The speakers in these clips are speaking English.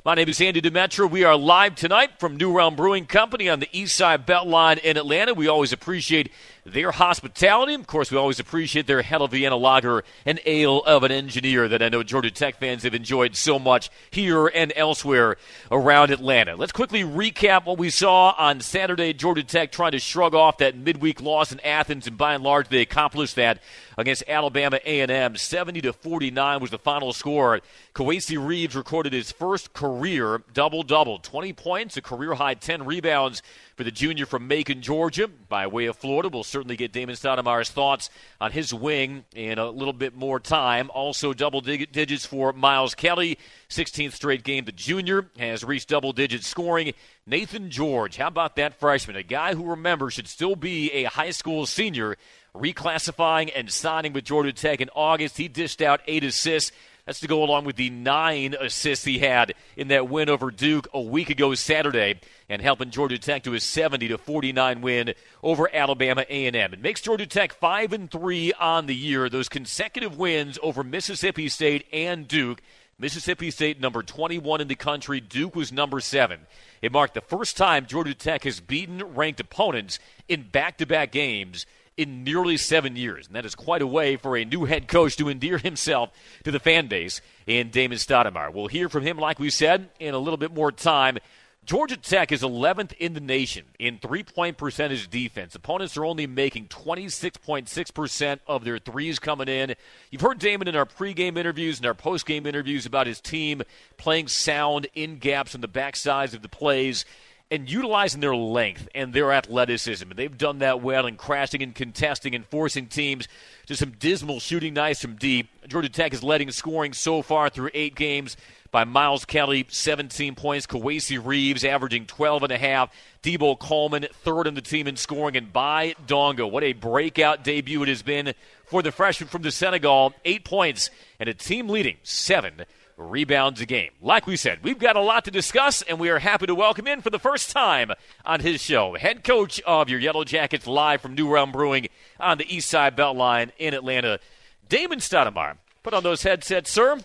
My name is Andy Demetra. We are live tonight from New Realm Brewing Company on the East Side Beltline in Atlanta. We always appreciate their hospitality. Of course, we always appreciate their Hell of Vienna lager, an ale of an engineer that I know Georgia Tech fans have enjoyed so much here and elsewhere around Atlanta. Let's quickly recap what we saw on Saturday. Georgia Tech trying to shrug off that midweek loss in Athens, and by and large, they accomplished that against Alabama A&M. 70-49 was the final score. Kawasi Reeves recorded his first career double-double, 20 points, a career-high 10 rebounds for the junior from Macon, Georgia, by way of Florida. We'll certainly get Damon Stoudamire's thoughts on his wing in a little bit more time. Also double digits for Miles Kelly. 16th straight game the junior has reached double-digit scoring. Nathan George, how about that freshman? A guy who, remember, should still be a high school senior, reclassifying and signing with Georgia Tech in August. He dished out 8 assists. That's to go along with the 9 assists he had in that win over Duke a week ago Saturday, and helping Georgia Tech to a 70-49 win over Alabama A&M. It makes Georgia Tech 5-3 on the year. Those consecutive wins over Mississippi State and Duke. Mississippi State number 21 in the country. Duke was number 7. It marked the first time Georgia Tech has beaten ranked opponents in back-to-back games in nearly 7 years. And that is quite a way for a new head coach to endear himself to the fan base in Damon Stoudamire. We'll hear from him, like we said, in a little bit more time. Georgia Tech is 11th in the nation in three-point percentage defense. Opponents are only making 26.6% of their threes coming in. You've heard Damon in our pregame interviews and our postgame interviews about his team playing sound in gaps on the backsides of the plays and utilizing their length and their athleticism. And they've done that well in crashing and contesting and forcing teams to some dismal shooting nights from deep. Georgia Tech is leading scoring so far through 8 games by Miles Kelly, 17 points. Kawasi Reeves averaging 12.5. Debo Coleman, third on the team in scoring. And by Dongo, what a breakout debut it has been for the freshman from the Senegal. 8 points and a team leading 7 rebounds a game. Like we said, we've got a lot to discuss, and we are happy to welcome in for the first time on his show, head coach of your Yellow Jackets, live from New Realm Brewing on the East Side Beltline in Atlanta, Damon Stoudamire. Put on those headsets, sir.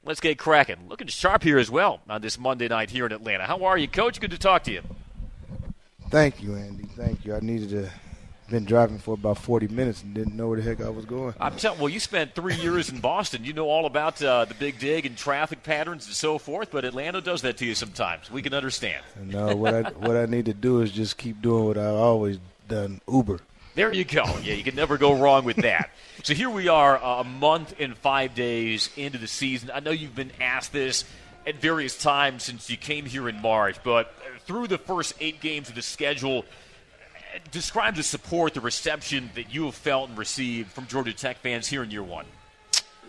Let's get cracking. Looking sharp here as well on this Monday night here in Atlanta. How are you, Coach? Good to talk to you. Thank you, Andy. Thank you. I needed to. Been driving for about 40 minutes and didn't know where the heck I was going. I'm telling. Well, you spent 3 years in Boston. You know all about the Big Dig and traffic patterns and so forth. But Atlanta does that to you sometimes. We can understand. No, what I need to do is just keep doing what I've always done. Uber. There you go. Yeah, you can never go wrong with that. So here we are, a month and 5 days into the season. I know you've been asked this at various times since you came here in March, but through the first 8 games of the schedule, describe the support, the reception that you have felt and received from Georgia Tech fans here in year one.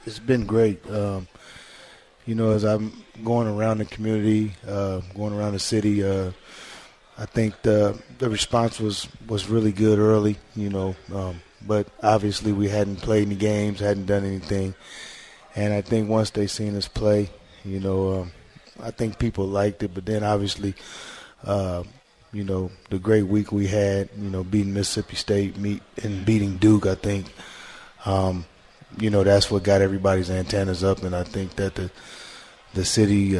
It's been great. As I'm going around the community, going around the city, I think the response was really good early, but obviously we hadn't played any games, hadn't done anything. And I think once they seen us play, I think people liked it. But then obviously, the great week we had, beating Mississippi State and beating Duke, I think, that's what got everybody's antennas up. And I think that the city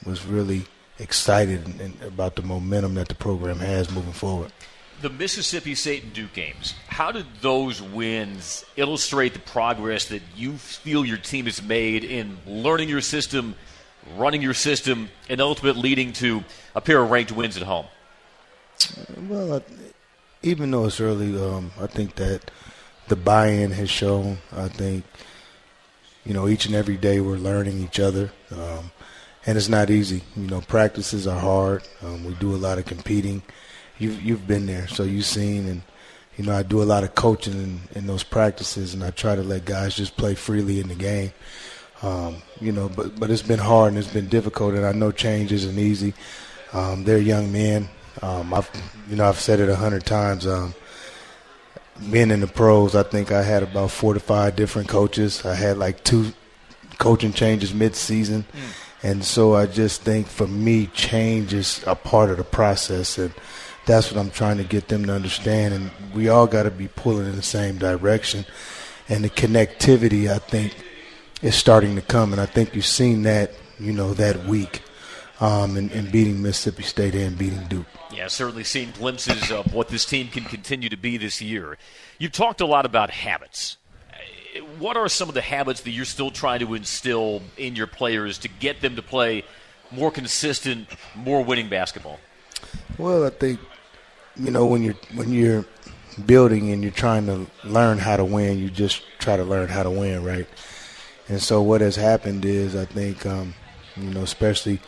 was really excited about the momentum that the program has moving forward. The Mississippi State and Duke games, how did those wins illustrate the progress that you feel your team has made in learning your system, running your system, and ultimately leading to a pair of ranked wins at home? Well, even though it's early, I think that the buy-in has shown. I think, each and every day we're learning each other, and it's not easy. Practices are hard. We do a lot of competing. You've been there, so you've seen, and I do a lot of coaching in those practices, and I try to let guys just play freely in the game. But it's been hard and it's been difficult, and I know change isn't easy. They're young men. I've said it 100 times. Being in the pros, I think I had about 4 to 5 different coaches. I had like 2 coaching changes mid-season. And so I just think for me, change is a part of the process, and that's what I'm trying to get them to understand. And we all got to be pulling in the same direction. And the connectivity, I think, is starting to come. And I think you've seen that, that week in beating Mississippi State and beating Duke. Yeah, certainly seeing glimpses of what this team can continue to be this year. You've talked a lot about habits. What are some of the habits that you're still trying to instill in your players to get them to play more consistent, more winning basketball? Well, I think, when you're building and you're trying to learn how to win, you just try to learn how to win, right? And so what has happened is, I think, especially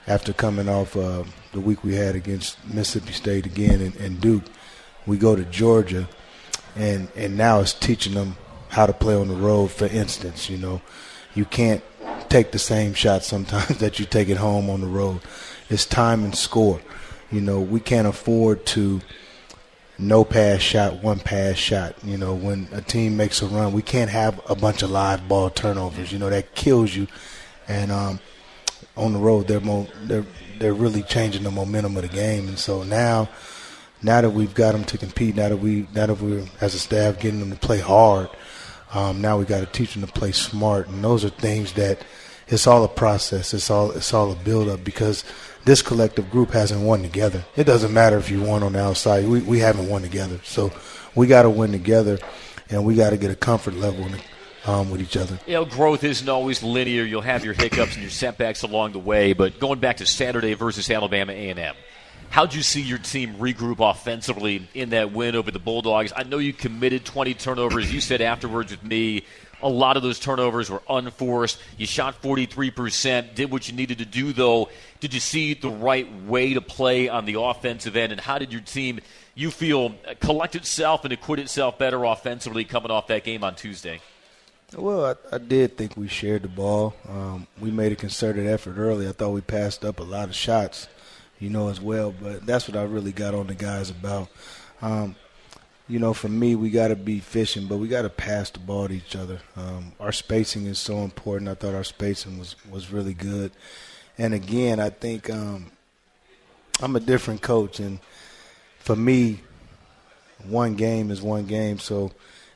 after coming off the week we had against Mississippi State again and Duke, we go to Georgia, and now it's teaching them how to play on the road. For instance, you can't take the same shot sometimes that you take at home on the road. It's time and score. We can't afford to no pass shot, one pass shot. When a team makes a run, we can't have a bunch of live ball turnovers. That kills you. And on the road, they're really changing the momentum of the game. And so now that we've got them to compete, now that we're as a staff getting them to play hard, now we got to teach them to play smart. And those are things that it's all a process. It's all a build up, because this collective group hasn't won together. It doesn't matter if you won on the outside. We haven't won together. So we got to win together, and we got to get a comfort level with each other. Growth isn't always linear. You'll have your hiccups and your setbacks along the way. But going back to Saturday versus Alabama A&M, how'd you see your team regroup offensively in that win over the Bulldogs? I know you committed 20 turnovers. You said afterwards with me, a lot of those turnovers were unforced. You shot 43%, did what you needed to do, though. Did you see the right way to play on the offensive end? And how did your team, you feel, collect itself and acquit itself better offensively coming off that game on Tuesday? Well, I did think we shared the ball. We made a concerted effort early. I thought we passed up a lot of shots, as well. But that's what I really got on the guys about. For me, we got to be efficient, but we got to pass the ball to each other. Our spacing is so important. I thought our spacing was really good. And, again, I think I'm a different coach. And for me, one game is one game. So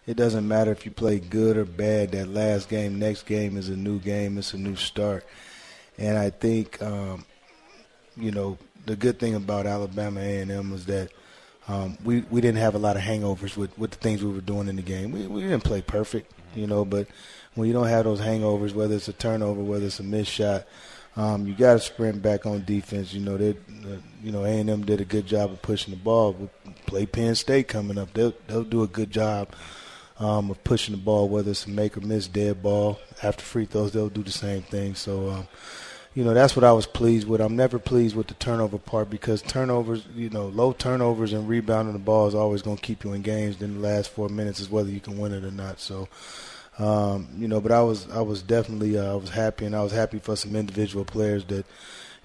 it doesn't matter if you play good or bad. That last game, next game is a new game. It's a new start. And I think, the good thing about Alabama A&M was that we didn't have a lot of hangovers with the things we were doing in the game. We didn't play perfect, but when you don't have those hangovers, whether it's a turnover, whether it's a missed shot, you got to sprint back on defense. A&M did a good job of pushing the ball. We'll play Penn State coming up. They'll do a good job of pushing the ball, whether it's a make or miss dead ball. After free throws, they'll do the same thing. So, that's what I was pleased with. I'm never pleased with the turnover part, because turnovers, low turnovers and rebounding the ball is always going to keep you in games. Then the last 4 minutes is whether you can win it or not. So, but I was definitely I was happy, and I was happy for some individual players that,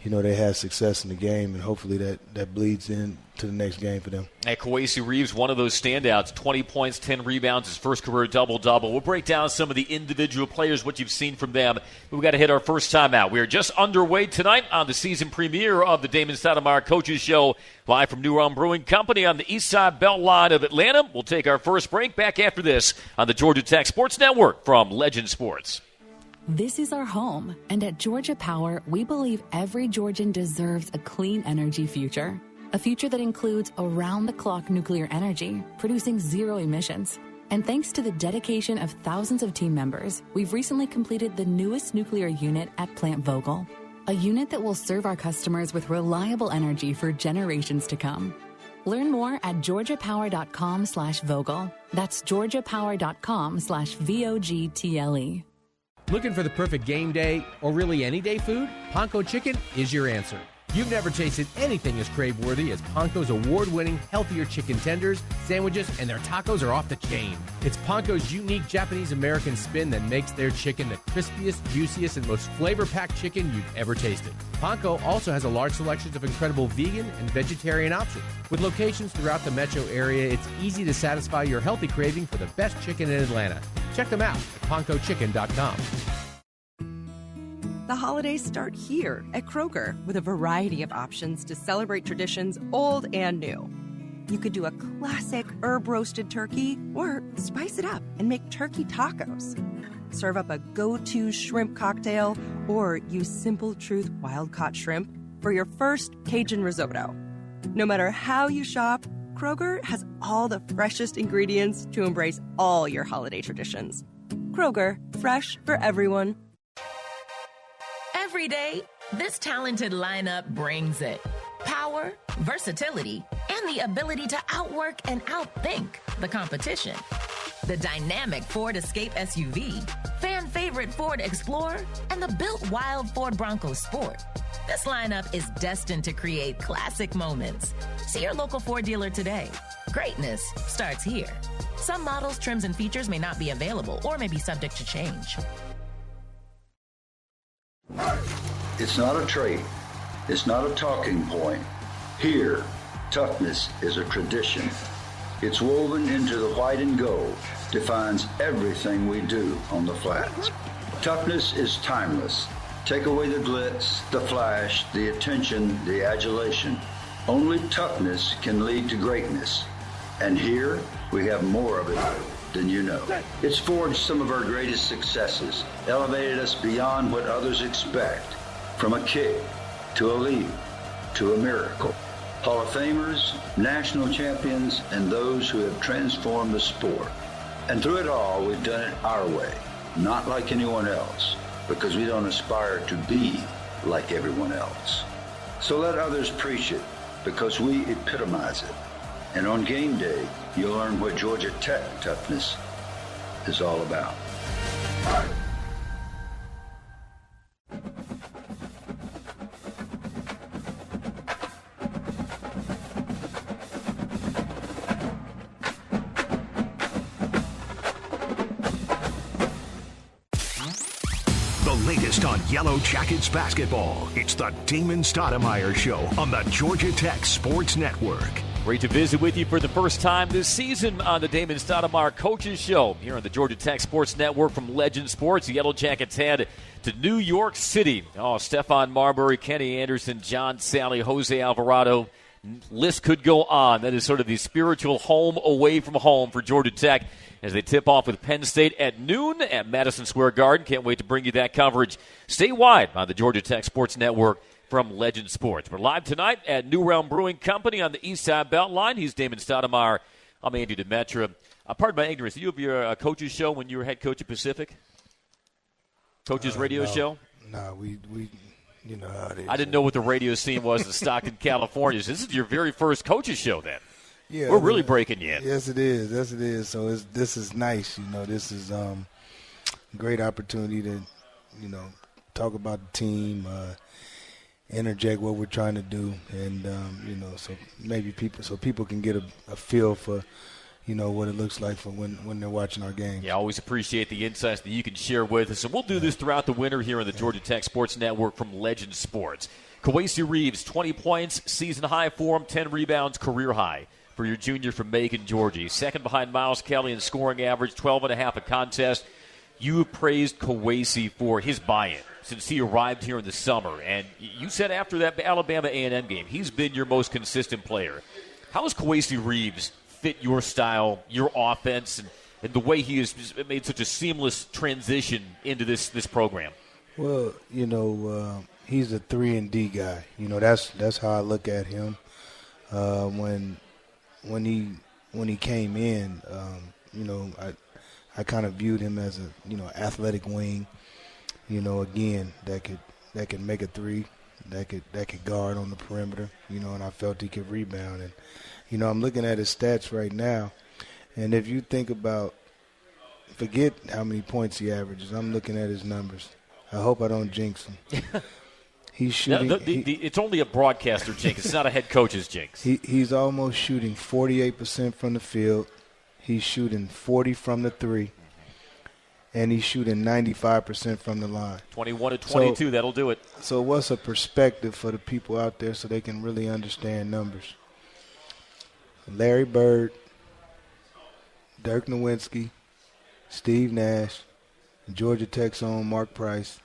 they had success in the game, and hopefully that bleeds into the next game for them. Hey, Kwesi Reeves, one of those standouts, 20 points, 10 rebounds, his first career double-double. We'll break down some of the individual players, what you've seen from them. We've got to hit our first time out. We are just underway tonight on the season premiere of the Damon Stoudamire Coaches Show, live from New Realm Brewing Company on the East Side Beltline of Atlanta. We'll take our first break back after this on the Georgia Tech Sports Network from Legend Sports. This is our home, and at Georgia Power, we believe every Georgian deserves a clean energy future. A future that includes around-the-clock nuclear energy, producing zero emissions. And thanks to the dedication of thousands of team members, we've recently completed the newest nuclear unit at Plant Vogtle, a unit that will serve our customers with reliable energy for generations to come. Learn more at georgiapower.com/Vogtle. That's georgiapower.com/VOGTLE. Looking for the perfect game day or really any day food? Ponko Chicken is your answer. You've never tasted anything as crave-worthy as Ponko's award-winning healthier chicken tenders, sandwiches, and their tacos are off the chain. It's Ponko's unique Japanese-American spin that makes their chicken the crispiest, juiciest, and most flavor-packed chicken you've ever tasted. Ponko also has a large selection of incredible vegan and vegetarian options. With locations throughout the metro area, it's easy to satisfy your healthy craving for the best chicken in Atlanta. Check them out at ponkochicken.com. The holidays start here at Kroger with a variety of options to celebrate traditions old and new. You could do a classic herb-roasted turkey or spice it up and make turkey tacos. Serve up a go-to shrimp cocktail Or use Simple Truth wild-caught shrimp for your first Cajun risotto. No matter how you shop, Kroger has all the freshest ingredients to embrace all your holiday traditions. Kroger, fresh for everyone. Every day, this talented lineup brings it. Power, versatility, and the ability to outwork and outthink the competition. The dynamic Ford Escape SUV, fan favorite Ford Explorer, and the built wild Ford Bronco Sport. This lineup is destined to create classic moments. See your local Ford dealer today. Greatness starts here. Some models, trims, and features may not be available or may be subject to change. It's not a trait. It's not a talking point. Here, toughness is a tradition. It's woven into the white and gold, defines everything we do on the flats. Toughness is timeless. Take away the glitz, the flash, the attention, the adulation. Only toughness can lead to greatness. And here, we have more of it than you know. It's forged some of our greatest successes, elevated us beyond what others expect. From a kick, to a leap, to a miracle. Hall of Famers, national champions, and those who have transformed the sport. And through it all, we've done it our way, not like anyone else, because we don't aspire to be like everyone else. So let others preach it, because we epitomize it. And on game day, you'll learn what Georgia Tech toughness is all about. Latest on Yellow Jackets basketball. It's the Damon Stoudamire Show on the Georgia Tech Sports Network. Great to visit with you for the first time this season on the Damon Stoudamire Coaches Show here on the Georgia Tech Sports Network from Legend Sports. The Yellow Jackets head to New York City. Stephon Marbury, Kenny Anderson, John Sally, Jose Alvarado. List could go on. That is sort of the spiritual home away from home for Georgia Tech as they tip off with Penn State at noon at Madison Square Garden. Can't wait to bring you that coverage statewide on the Georgia Tech Sports Network from Legend Sports. We're live tonight at New Realm Brewing Company on the East Side Beltline. He's Damon Stoudamire. I'm Andy Demetra. Pardon my ignorance. Did you have your coach's show when you were head coach at Pacific? Coach's radio show? No, we you know how it is. I didn't know what the radio scene was in Stockton, California. So this is your very first coach's show then. Yeah, we're really breaking you in. Yes, it is. Yes, it is. So this is nice. You know, this is a great opportunity to, you know, talk about the team, interject what we're trying to do, and you know, so maybe people can get a feel for, you know, what it looks like for when they're watching our games. Yeah, I always appreciate the insights that you can share with us. And we'll do this throughout the winter here on the Georgia Tech Sports Network from Legend Sports. Kawasi Reeves, 20 points, season high for him, 10 rebounds, career high for your junior from Macon, Georgia. He's second behind Miles Kelly in scoring average, 12.5 a contest. You have praised Kawasi for his buy-in since he arrived here in the summer. And you said after that Alabama A&M game, he's been your most consistent player. How has Kawasi Reeves fit your style, your offense, and the way he has made such a seamless transition into this program? Well, you know, he's a 3-and-D guy. You know, that's how I look at him. When he came in, you know, I kind of viewed him as a, you know, athletic wing. You know, again, that could make a three, that could guard on the perimeter. You know, and I felt he could rebound. And you know, I'm looking at his stats right now, and if you think about, forget how many points he averages. I'm looking at his numbers. I hope I don't jinx him. He's shooting. No, it's only a broadcaster jinx. It's not a head coach's jinx. He's almost shooting 48% from the field. He's shooting 40 from the three, and he's shooting 95% from the line. 21 to 22, that'll do it. So what's a perspective for the people out there so they can really understand numbers? Larry Bird, Dirk Nowitzki, Steve Nash, Georgia Tech's own Mark Price.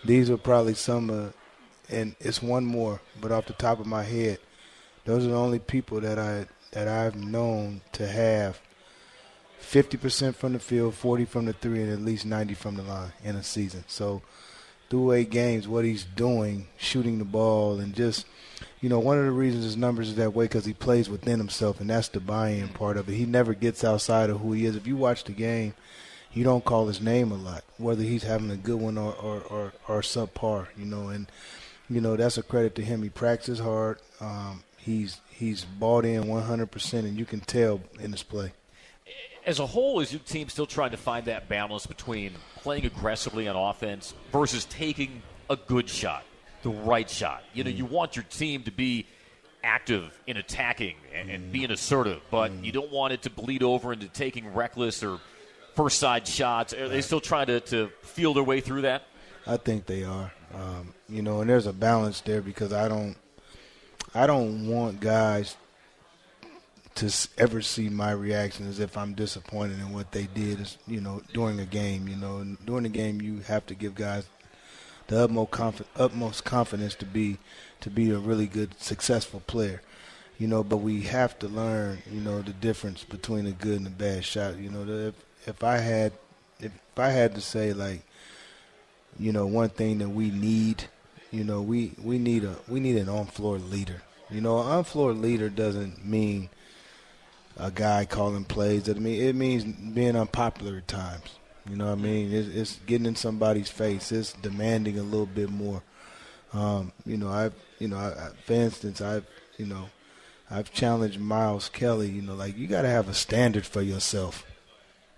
These are probably some and it's one more, but off the top of my head, those are the only people that I've known to have 50% from the field, 40 from the three, and at least 90 from the line in a season. So through 8 games, what he's doing, shooting the ball, and just, one of the reasons his numbers is that way because he plays within himself, and that's the buy-in part of it. He never gets outside of who he is. If you watch the game, you don't call his name a lot, whether he's having a good one or subpar, and, that's a credit to him. He practices hard. He's bought in 100%, and you can tell in his play. As a whole, is your team still trying to find that balance between playing aggressively on offense versus taking a good shot, the right shot? You want your team to be active in attacking and being assertive, but you don't want it to bleed over into taking reckless or first side shots. Are they still trying to feel their way through that? I think they are. And there's a balance there because I don't want guys to ever see my reaction as if I'm disappointed in what they did, during a game. During the game, you have to give guys the utmost confidence to be a really good, successful player. But we have to learn, the difference between a good and a bad shot. If I had to say, like, one thing that we need, we need an on-floor leader. An on-floor leader doesn't mean a guy calling plays. It means being unpopular at times. It's getting in somebody's face. It's demanding a little bit more. For instance, I've challenged Miles Kelly. You got to have a standard for yourself.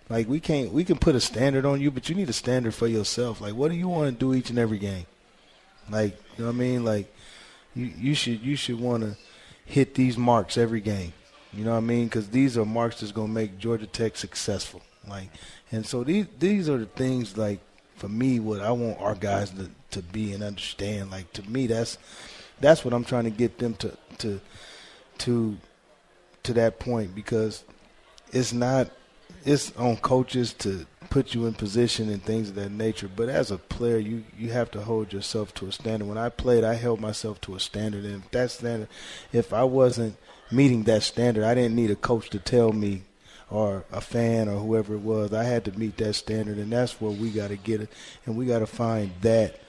Like we can put a standard on you, but you need a standard for yourself. Like, what do you want to do each and every game? Like, Like, you should want to hit these marks every game. Because these are marks that's going to make Georgia Tech successful. Like, and so these are the things, like, for me, what I want our guys to be and understand. Like, to me, that's what I'm trying to get them to that point, because it's on coaches to put you in position and things of that nature. But as a player, you have to hold yourself to a standard. When I played, I held myself to a standard. And if I wasn't meeting that standard, I didn't need a coach to tell me, or a fan or whoever it was. I had to meet that standard, and that's where we got to get it. And we got to find that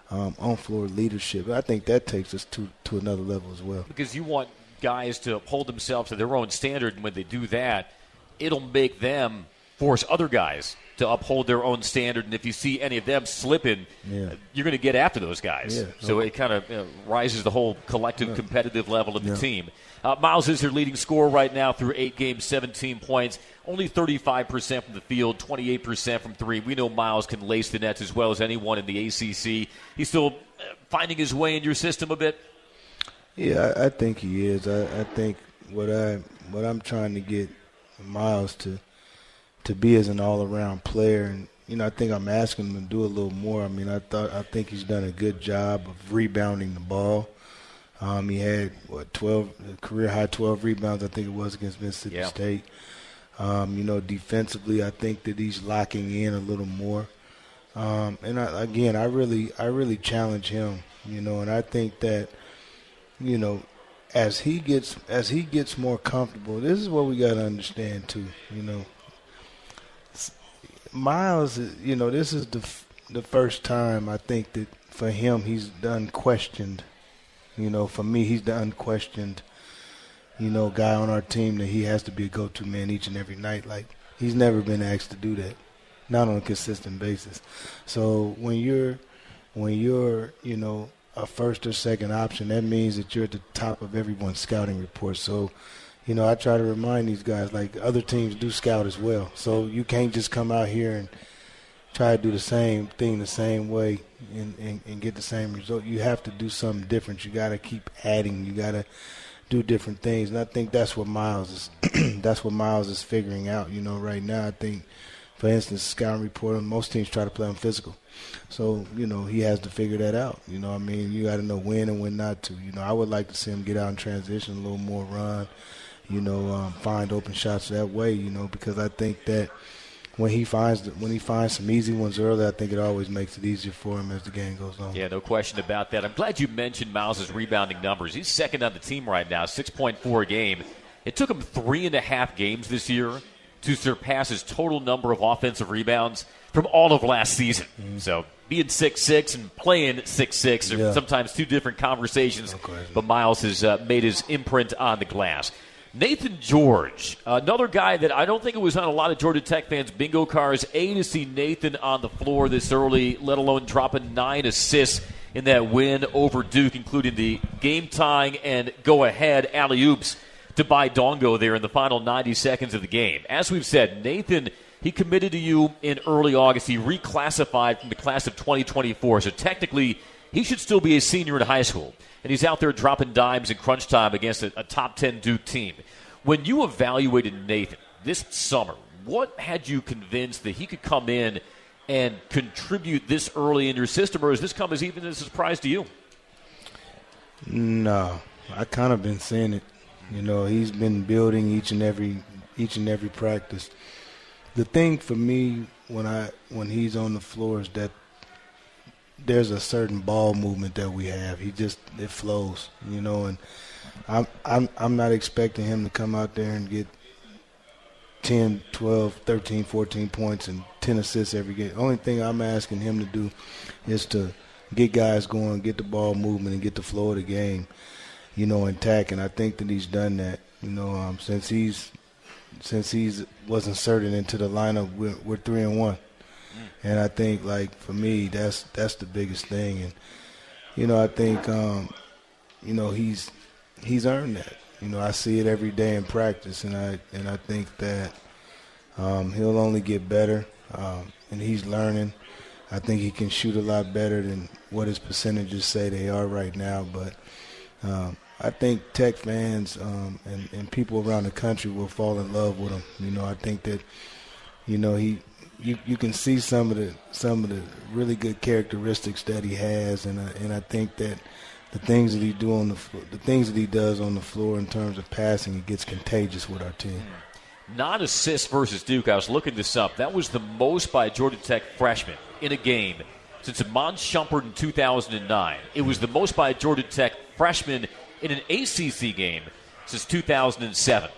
on-floor leadership. I think that takes us to another level as well. Because you want guys to hold themselves to their own standard, and when they do that, it'll make them force other guys to uphold their own standard. And if you see any of them slipping, you're going to get after those guys. Yeah. So it kind of rises the whole collective competitive level of the team. Miles is their leading scorer right now through 8 games, 17 points, only 35% from the field, 28% from three. We know Miles can lace the nets as well as anyone in the ACC. He's still finding his way in your system a bit? Yeah, I think he is. I think what I'm trying to get Miles to be as an all-around player, and I think I'm asking him to do a little more. I think he's done a good job of rebounding the ball. He had 12 career high 12 rebounds, I think it was, against Mississippi State. Defensively, I think that he's locking in a little more. And I really challenge him. And I think that as he gets more comfortable, this is what we got to understand too. Miles, this is the first time I think that for him he's the unquestioned. For me, he's the unquestioned, guy on our team that he has to be a go-to man each and every night. Like, he's never been asked to do that, not on a consistent basis. So when you're a first or second option, that means that you're at the top of everyone's scouting report. So, I try to remind these guys, like, other teams do scout as well. So you can't just come out here and try to do the same thing the same way and get the same result. You have to do something different. You got to keep adding. You got to do different things. And I think that's what Miles is figuring out, right now. I think, for instance, scouting report, most teams try to play him physical. So, he has to figure that out. You got to know when and when not to. I would like to see him get out in transition, a little more run, find open shots that way, because I think that when he finds some easy ones early, I think it always makes it easier for him as the game goes on. Yeah, no question about that. I'm glad you mentioned Miles' rebounding numbers. He's second on the team right now, 6.4 a game. It took him 3.5 games this year to surpass his total number of offensive rebounds from all of last season. So being 6'6" and playing 6'6" are sometimes two different conversations, but Miles has made his imprint on the glass. Nathan George, another guy that I don't think it was on a lot of Georgia Tech fans' bingo cards. To see Nathan on the floor this early, let alone dropping 9 assists in that win over Duke, including the game-tying and go-ahead alley-oops to buy Dongo there in the final 90 seconds of the game. As we've said, Nathan, he committed to you in early August. He reclassified from the class of 2024, so technically he should still be a senior in high school. And he's out there dropping dimes in crunch time against a top 10 Duke team. When you evaluated Nathan this summer, what had you convinced that he could come in and contribute this early in your system, or has this come as even as a surprise to you? No, I kind of been seeing it. You know, he's been building each and every practice. The thing for me when he's on the floor is that there's a certain ball movement that we have. It flows, you know, and I'm not expecting him to come out there and get 10, 12, 13, 14 points and 10 assists every game. The only thing I'm asking him to do is to get guys going, get the ball movement, and get the flow of the game, you know, intact. And I think that he's done that, you know, since he's was inserted into the lineup. We're 3-1. And I think, like, for me, that's the biggest thing. And, you know, I think, you know, he's earned that. You know, I see it every day in practice, and I think that he'll only get better, and he's learning. I think he can shoot a lot better than what his percentages say they are right now. But I think Tech fans and people around the country will fall in love with him. You know, I think that, you know, you can see some of the really good characteristics that he has, and I think that the things that he does on the floor in terms of passing, it gets contagious with our team. 9 assists versus Duke. I was looking this up. That was the most by a Georgia Tech freshman in a game since Amon Shumpert in 2009. It was the most by a Georgia Tech freshman in an ACC game since 2007.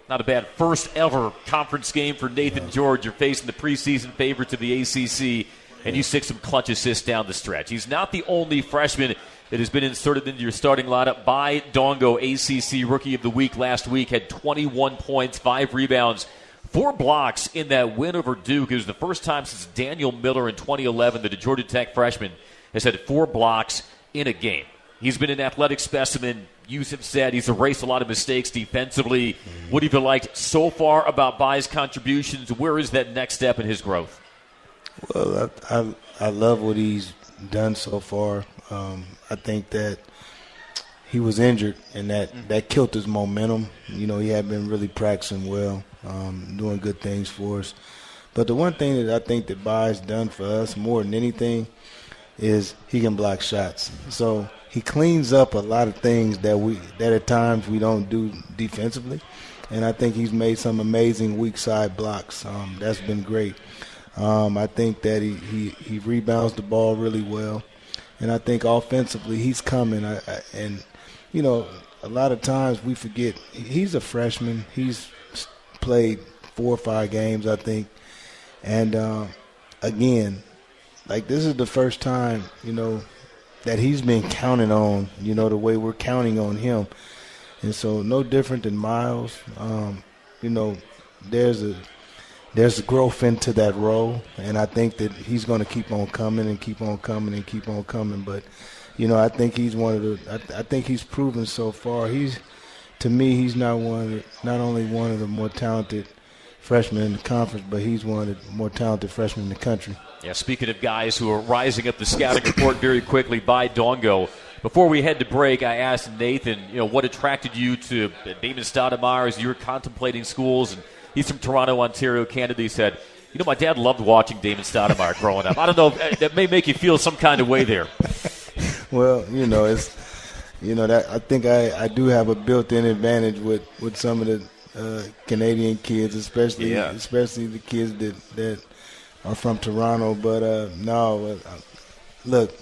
Not a bad first ever conference game for Nathan George. You're facing the preseason favorites of the ACC, and you stick some clutch assists down the stretch. He's not the only freshman that has been inserted into your starting lineup by Dongo. ACC Rookie of the Week last week, had 21 points, 5 rebounds, 4 blocks in that win over Duke. It was the first time since Daniel Miller in 2011 that a Georgia Tech freshman has had 4 blocks in a game. He's been an athletic specimen. Yusuf said he's erased a lot of mistakes defensively. What have you liked so far about Bai's contributions? Where is that next step in his growth? Well, I love what he's done so far. I think that he was injured, and that killed his momentum. You know, he had been really practicing well, doing good things for us. But the one thing that I think that Bai's done for us more than anything is he can block shots. So he cleans up a lot of things that at times we don't do defensively. And I think he's made some amazing weak side blocks. That's been great. I think that he rebounds the ball really well. And I think offensively he's coming. And, you know, a lot of times we forget he's a freshman. He's played 4 or 5 games, I think. And, again, like, this is the first time, you know, that he's been counted on, you know, the way we're counting on him. And so no different than Miles. You know, there's a growth into that role, and I think that he's going to keep on coming and keep on coming and keep on coming. But, you know, I think he's I think he's proven so far. To me, he's not only one of the more talented freshmen in the conference, but he's one of the more talented freshmen in the country. Yeah, speaking of guys who are rising up the scouting report very quickly by Dongo, before we head to break, I asked Nathan, you know, what attracted you to Damon Stoudamire as you were contemplating schools, and he's from Toronto, Ontario, Canada. He said, you know, my dad loved watching Damon Stoudamire growing up. I don't know, that may make you feel some kind of way there. Well, you know, it's, you know, that I think I do have a built-in advantage with some of the Canadian kids, especially the kids that are from Toronto. But no, look,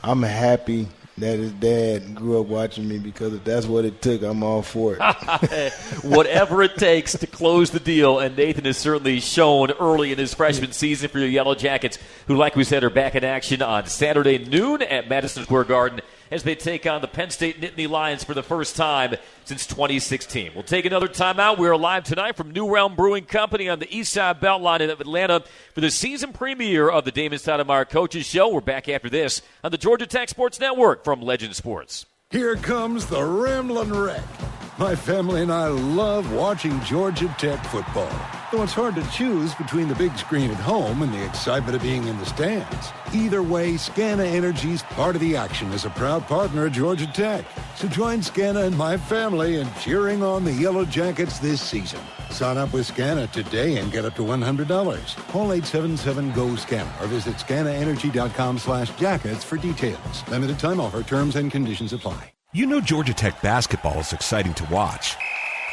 I'm happy that his dad grew up watching me, because if that's what it took, I'm all for it. Whatever it takes to close the deal, and Nathan has certainly shown early in his freshman season for your Yellow Jackets, who, like we said, are back in action on Saturday noon at Madison Square Garden as they take on the Penn State Nittany Lions for the first time since 2016. We'll take another timeout. We're live tonight from New Realm Brewing Company on the East Side Beltline in Atlanta for the season premiere of the Damon Stoudamire Coaches Show. We're back after this on the Georgia Tech Sports Network from Legend Sports. Here comes the Ramblin' Wreck. My family and I love watching Georgia Tech football, though it's hard to choose between the big screen at home and the excitement of being in the stands. Either way, Scana Energy's part of the action as a proud partner of Georgia Tech. So join Scana and my family in cheering on the Yellow Jackets this season. Sign up with Scana today and get up to $100. Call 877-GO-SCANA or visit scanaenergy.com/jackets for details. Limited time offer. Terms and conditions apply. You know Georgia Tech basketball is exciting to watch.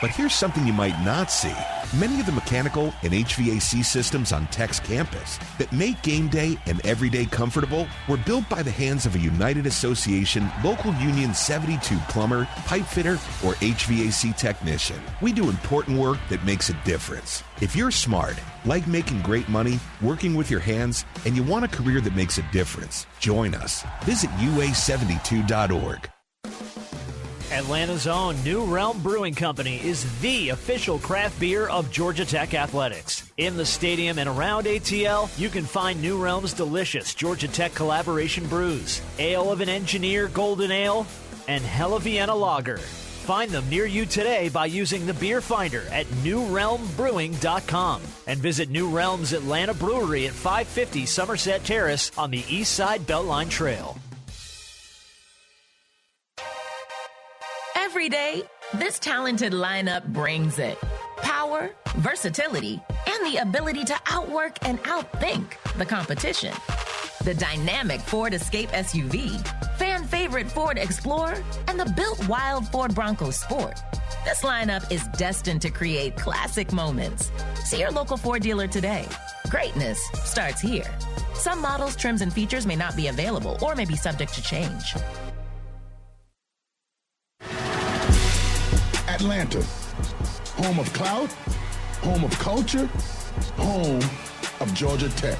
But here's something you might not see. Many of the mechanical and HVAC systems on Tech's campus that make game day and every day comfortable were built by the hands of a United Association Local Union 72 plumber, pipe fitter, or HVAC technician. We do important work that makes a difference. If you're smart, like making great money, working with your hands, and you want a career that makes a difference, join us. Visit UA72.org. Atlanta's own New Realm Brewing Company is the official craft beer of Georgia Tech Athletics. In the stadium and around ATL, you can find New Realm's delicious Georgia Tech collaboration brews, Ale of an Engineer Golden Ale, and Hella Vienna Lager. Find them near you today by using the Beer Finder at NewRealmBrewing.com and visit New Realm's Atlanta Brewery at 550 Somerset Terrace on the East Side Beltline Trail. Every day, this talented lineup brings it. Power, versatility, and the ability to outwork and outthink the competition. The dynamic Ford Escape SUV, fan favorite Ford Explorer, and the built wild Ford Bronco Sport. This lineup is destined to create classic moments. See your local Ford dealer today. Greatness starts here. Some models, trims, and features may not be available or may be subject to change. Atlanta, home of clout, home of culture, home of Georgia Tech.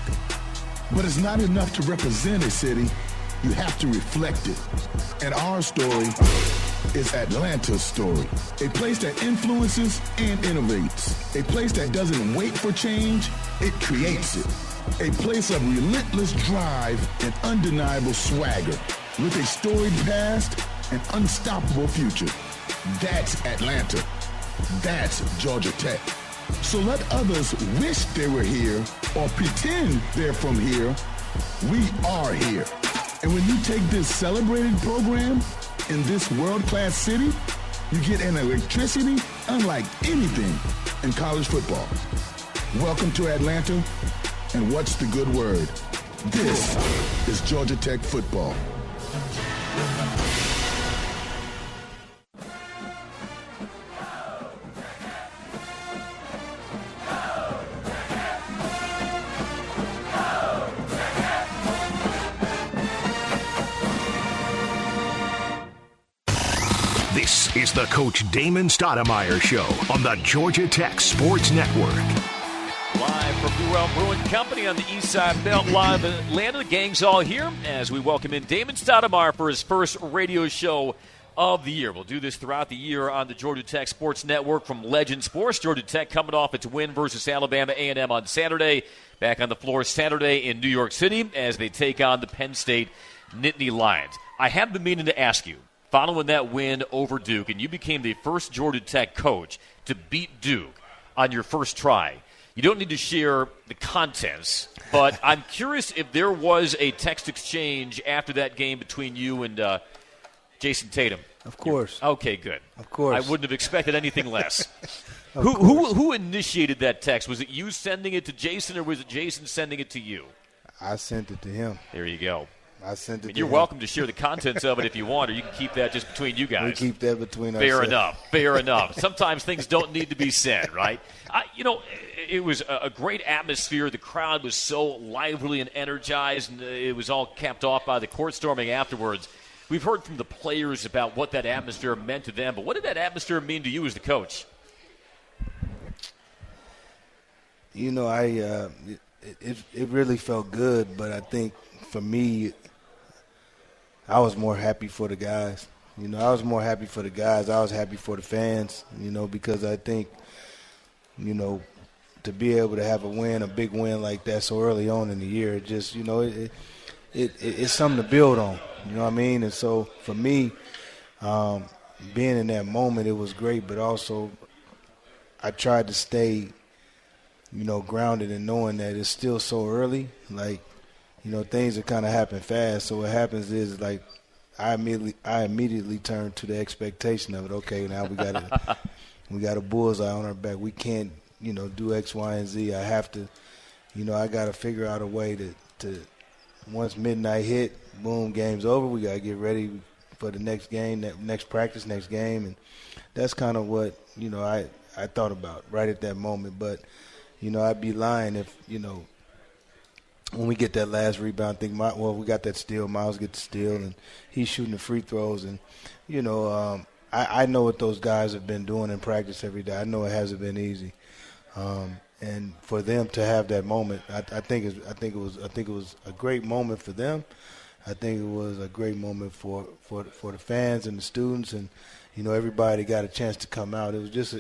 But it's not enough to represent a city, you have to reflect it. And our story is Atlanta's story. A place that influences and innovates. A place that doesn't wait for change, it creates it. A place of relentless drive and undeniable swagger. With a storied past and unstoppable future. That's Atlanta. That's Georgia Tech. So let others wish they were here or pretend they're from here. We are here. And when you take this celebrated program in this world-class city, you get an electricity unlike anything in college football. Welcome to Atlanta, and what's the good word? This is Georgia Tech football. This is the Coach Damon Stoudamire Show on the Georgia Tech Sports Network. Live from New Realm Brewing Company on the East Side Beltline of Atlanta. The gang's all here as we welcome in Damon Stoudamire for his first radio show of the year. We'll do this throughout the year on the Georgia Tech Sports Network from Legend Sports. Georgia Tech coming off its win versus Alabama A&M on Saturday. Back on the floor Saturday in New York City as they take on the Penn State Nittany Lions. I have been meaning to ask you, following that win over Duke, and you became the first Georgia Tech coach to beat Duke on your first try. You don't need to share the contents, but I'm curious if there was a text exchange after that game between you and Jason Tatum. Of course. Okay, good. Of course. I wouldn't have expected anything less. Who initiated that text? Was it you sending it to Jason, or was it Jason sending it to you? I sent it to him. There you go. I sent it to You're him. welcome to share the contents of it if you want, or you can keep that just between you guys. We keep that between us. Fair enough. Fair enough. Sometimes things don't need to be said, right? It was a great atmosphere. The crowd was so lively and energized, and it was all capped off by the court storming afterwards. We've heard from the players about what that atmosphere meant to them, but what did that atmosphere mean to you as the coach? You know, it really felt good, but I think for me, I was more happy for the guys. You know, I was more happy for the guys. I was happy for the fans, you know, because I think, you know, to be able to have a big win like that so early on in the year, it just, you know, it's something to build on, you know what I mean? And so for me, being in that moment, it was great, but also I tried to stay, you know, grounded and knowing that it's still so early. Like, you know, things are kind of happen fast. So what happens is, like, I immediately turn to the expectation of it. Okay, now we got a bullseye on our back. We can't, you know, do X, Y, and Z. I have to, you know, I got to figure out a way to once midnight hit, boom, game's over. We got to get ready for the next game, next practice, next game. And that's kind of what, you know, I thought about right at that moment. But, you know, I'd be lying if, you know, when we get that last rebound, we got that steal. Miles gets the steal, and he's shooting the free throws. And, you know, I know what those guys have been doing in practice every day. I know it hasn't been easy. And for them to have that moment, I think it was a great moment for them. I think it was a great moment for the fans and the students, and, you know, everybody got a chance to come out. It was just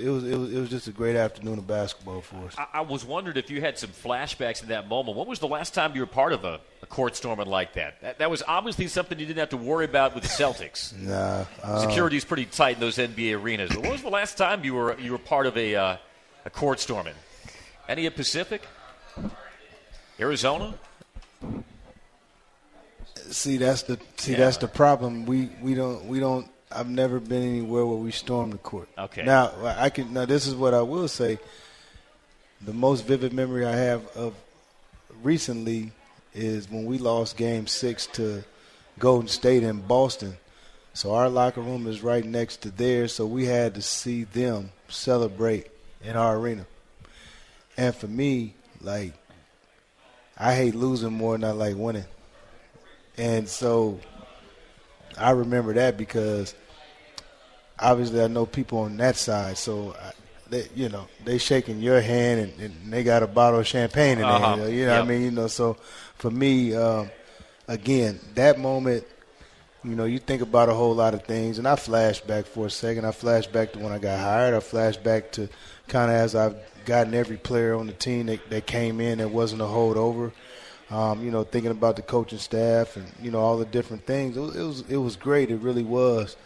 a great afternoon of basketball for us. I was wondering if you had some flashbacks in that moment. When was the last time you were part of a court storming like that? That was obviously something you didn't have to worry about with the Celtics. Nah, security's pretty tight in those NBA arenas. But when was the last time you were part of a court storming? Any at Pacific? Arizona? See, that's the problem. We don't. I've never been anywhere where we stormed the court. Okay. Now this is what I will say. The most vivid memory I have of recently is when we lost Game 6 to Golden State in Boston. So our locker room is right next to theirs, so we had to see them celebrate in our arena. And for me, like, I hate losing more than I like winning. And so I remember that because obviously I know people on that side. So, they shaking your hand and they got a bottle of champagne in there. You know what I mean? You know, so for me, again, that moment, you know, you think about a whole lot of things. And I flash back for a second. I flash back to when I got hired. I flash back to kind of as I've gotten every player on the team that came in that wasn't a holdover. You know, thinking about the coaching staff and, you know, all the different things. It was great. It really was.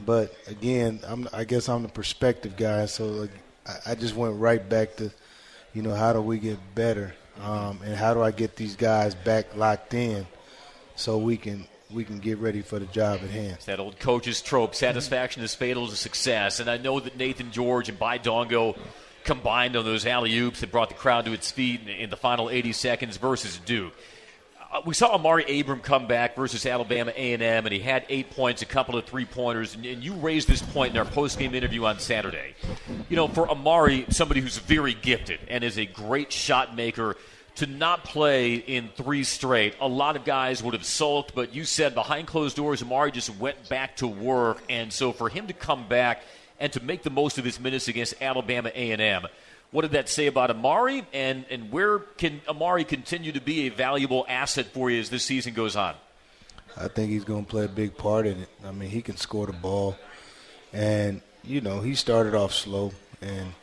But, again, I guess I'm the perspective guy. So, like, I just went right back to, you know, how do we get better? And how do I get these guys back locked in so we can get ready for the job at hand. It's that old coach's trope, satisfaction is fatal to success. And I know that Nathan George and Baidongo combined on those alley-oops that brought the crowd to its feet in the final 80 seconds versus Duke. We saw Amari Abram come back versus Alabama A&M, and he had 8 points, a couple of three-pointers, and you raised this point in our post-game interview on Saturday. You know, for Amari, somebody who's very gifted and is a great shot maker, to not play in 3 straight, a lot of guys would have sulked, but you said behind closed doors, Amari just went back to work, and so for him to come back and to make the most of his minutes against Alabama A&M, what did that say about Amari, and where can Amari continue to be a valuable asset for you as this season goes on? I think he's going to play a big part in it. I mean, he can score the ball, and, you know, he started off slow, and,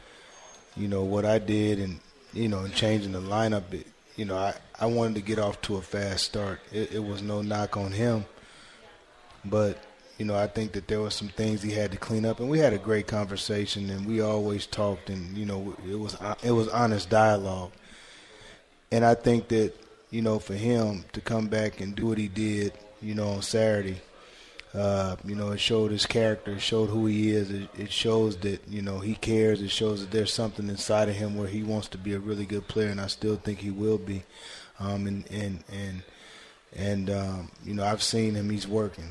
you know, what I did and, you know, in changing the lineup, you know, I wanted to get off to a fast start. It was no knock on him. But, you know, I think that there were some things he had to clean up. And we had a great conversation, and we always talked, and, you know, it was honest dialogue. And I think that, you know, for him to come back and do what he did, you know, on Saturday, you know, it showed his character. It showed who he is. It shows that, you know, he cares. It shows that there's something inside of him where he wants to be a really good player, and I still think he will be. And you know, I've seen him. He's working.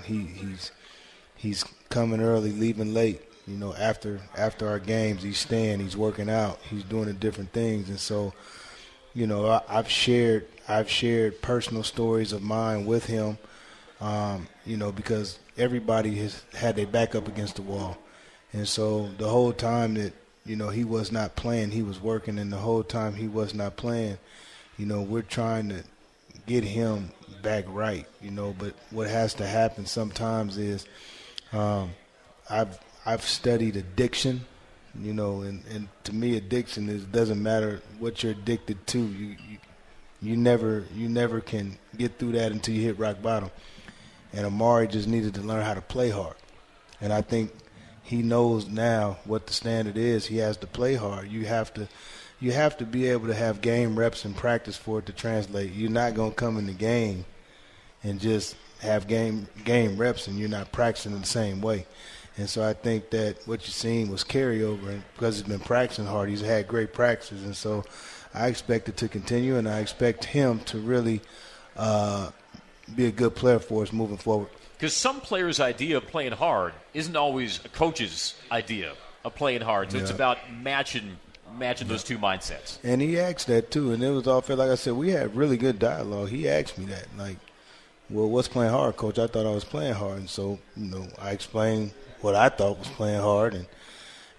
He's coming early, leaving late. You know, after our games, he's staying. He's working out. He's doing the different things. And so, you know, I've shared personal stories of mine with him. because everybody has had their back up against the wall. And so the whole time that, he was not playing, he was working, and the whole time he was not playing, we're trying to get him back right, but what has to happen sometimes is I've studied addiction, and to me addiction doesn't matter what you're addicted to. You never can get through that until you hit rock bottom. And Amari just needed to learn how to play hard. And I think he knows now what the standard is. He has to play hard. You have to be able to have game reps and practice for it to translate. You're not going to come in the game and just have game reps and you're not practicing in the same way. And so I think that what you're seeing was carryover, and because he's been practicing hard, he's had great practices. And so I expect it to continue, and I expect him to really be a good player for us moving forward. Because some players' idea of playing hard isn't always a coach's idea of playing hard. So it's about matching those two mindsets. And he asked that too, and it was all fair. Like I said, we had really good dialogue. He asked me that, like, well, what's playing hard, Coach? I thought I was playing hard. And so, I explained what I thought was playing hard and,